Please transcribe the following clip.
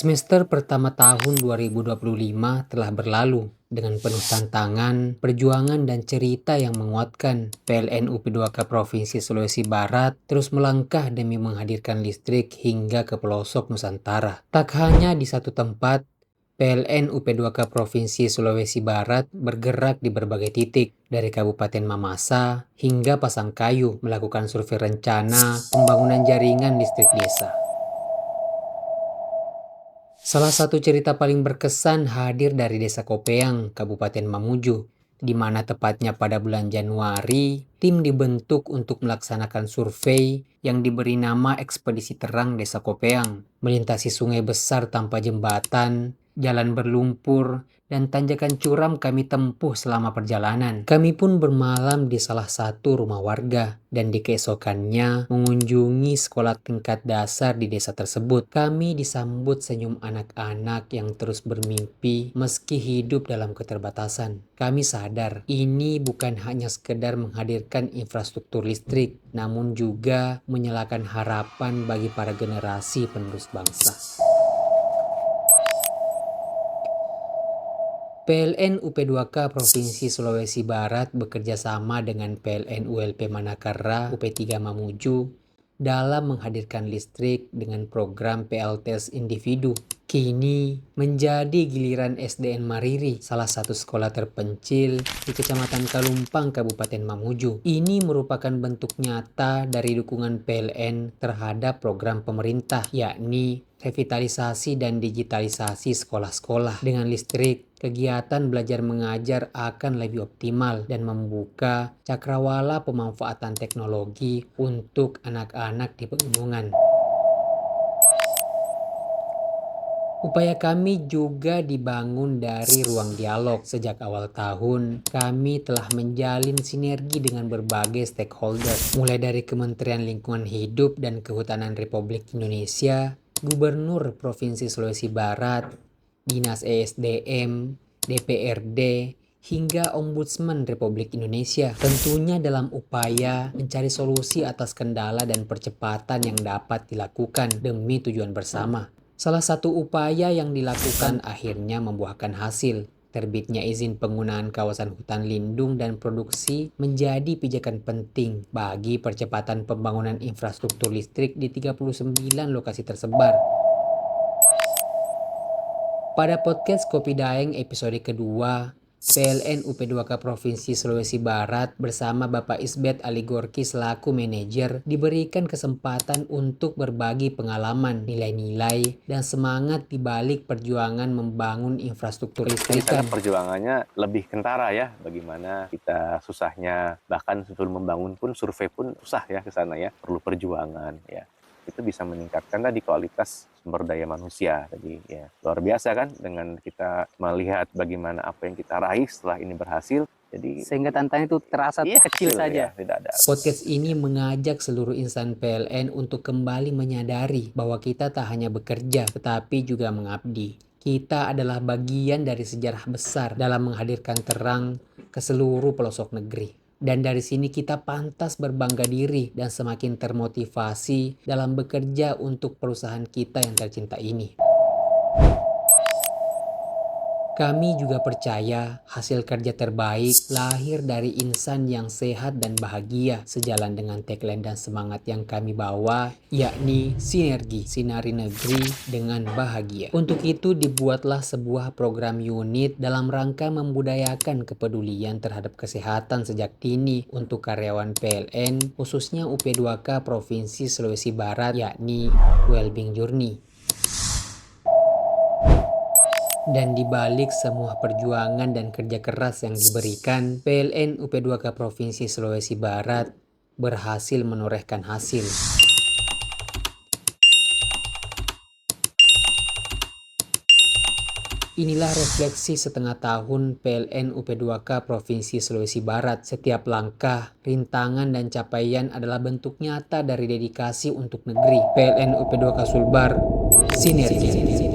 Semester pertama tahun 2025 telah berlalu dengan penuh tantangan, perjuangan, dan cerita yang menguatkan. PLN UP2K Provinsi Sulawesi Barat terus melangkah demi menghadirkan listrik hingga ke pelosok Nusantara. Tak hanya di satu tempat, PLN UP2K Provinsi Sulawesi Barat bergerak di berbagai titik, dari Kabupaten Mamasa hingga Pasangkayu, melakukan survei rencana pembangunan jaringan listrik desa. Salah satu cerita paling berkesan hadir dari Desa Kopeang, Kabupaten Mamuju, di mana tepatnya pada bulan Januari, tim dibentuk untuk melaksanakan survei yang diberi nama Ekspedisi Terang Desa Kopeang, melintasi sungai besar tanpa jembatan, jalan berlumpur, dan tanjakan curam kami tempuh selama perjalanan. Kami pun bermalam di salah satu rumah warga, dan di keesokannya mengunjungi sekolah tingkat dasar di desa tersebut. Kami disambut senyum anak-anak yang terus bermimpi meski hidup dalam keterbatasan. Kami sadar ini bukan hanya sekedar menghadirkan infrastruktur listrik, namun juga menyalakan harapan bagi para generasi penerus bangsa. PLN UP2K Provinsi Sulawesi Barat bekerja sama dengan PLN ULP Manakara UP3 Mamuju dalam menghadirkan listrik dengan program PLTS individu. Kini menjadi giliran SDN Mariri, salah satu sekolah terpencil di Kecamatan Kalumpang, Kabupaten Mamuju. Ini merupakan bentuk nyata dari dukungan PLN terhadap program pemerintah, yakni revitalisasi dan digitalisasi sekolah-sekolah. Dengan listrik, kegiatan belajar mengajar akan lebih optimal dan membuka cakrawala pemanfaatan teknologi untuk anak-anak di pegunungan. Upaya kami juga dibangun dari ruang dialog. Sejak awal tahun, kami telah menjalin sinergi dengan berbagai stakeholder, mulai dari Kementerian Lingkungan Hidup dan Kehutanan Republik Indonesia, Gubernur Provinsi Sulawesi Barat, Dinas ESDM, DPRD, hingga Ombudsman Republik Indonesia. Tentunya dalam upaya mencari solusi atas kendala dan percepatan yang dapat dilakukan demi tujuan bersama. Salah satu upaya yang dilakukan akhirnya membuahkan hasil. Terbitnya izin penggunaan kawasan hutan lindung dan produksi menjadi pijakan penting bagi percepatan pembangunan infrastruktur listrik di 39 lokasi tersebar. Pada podcast Kopi Daeng episode kedua, PLN UP2K Provinsi Sulawesi Barat bersama Bapak Isbet Ali Gorki selaku manajer diberikan kesempatan untuk berbagi pengalaman, nilai-nilai, dan semangat di balik perjuangan membangun infrastruktur listrik. Karena perjuangannya lebih kentara ya, bagaimana kita susahnya, bahkan sebelum membangun pun survei pun susah ya ke sana ya, perlu perjuangan ya. Itu bisa meningkatkan tadi kualitas sumber daya manusia. Jadi ya luar biasa kan dengan kita melihat bagaimana apa yang kita raih setelah ini berhasil. Jadi sehingga tantangan itu terasa kecil saja. Ya, tidak ada. Podcast ini mengajak seluruh insan PLN untuk kembali menyadari bahwa kita tak hanya bekerja tetapi juga mengabdi. Kita adalah bagian dari sejarah besar dalam menghadirkan terang ke seluruh pelosok negeri. Dan dari sini kita pantas berbangga diri dan semakin termotivasi dalam bekerja untuk perusahaan kita yang tercinta ini. Kami juga percaya hasil kerja terbaik lahir dari insan yang sehat dan bahagia, sejalan dengan tagline dan semangat yang kami bawa, yakni sinergi, sinari negeri dengan bahagia. Untuk itu dibuatlah sebuah program unit dalam rangka membudayakan kepedulian terhadap kesehatan sejak dini untuk karyawan PLN, khususnya UP2K Provinsi Sulawesi Barat, yakni Wellbeing Journey. Dan di balik semua perjuangan dan kerja keras yang diberikan, PLN UP2K Provinsi Sulawesi Barat berhasil menorehkan hasil. Inilah refleksi setengah tahun PLN UP2K Provinsi Sulawesi Barat. Setiap langkah, rintangan, dan capaian adalah bentuk nyata dari dedikasi untuk negeri. PLN UP2K Sulbar, sinergi.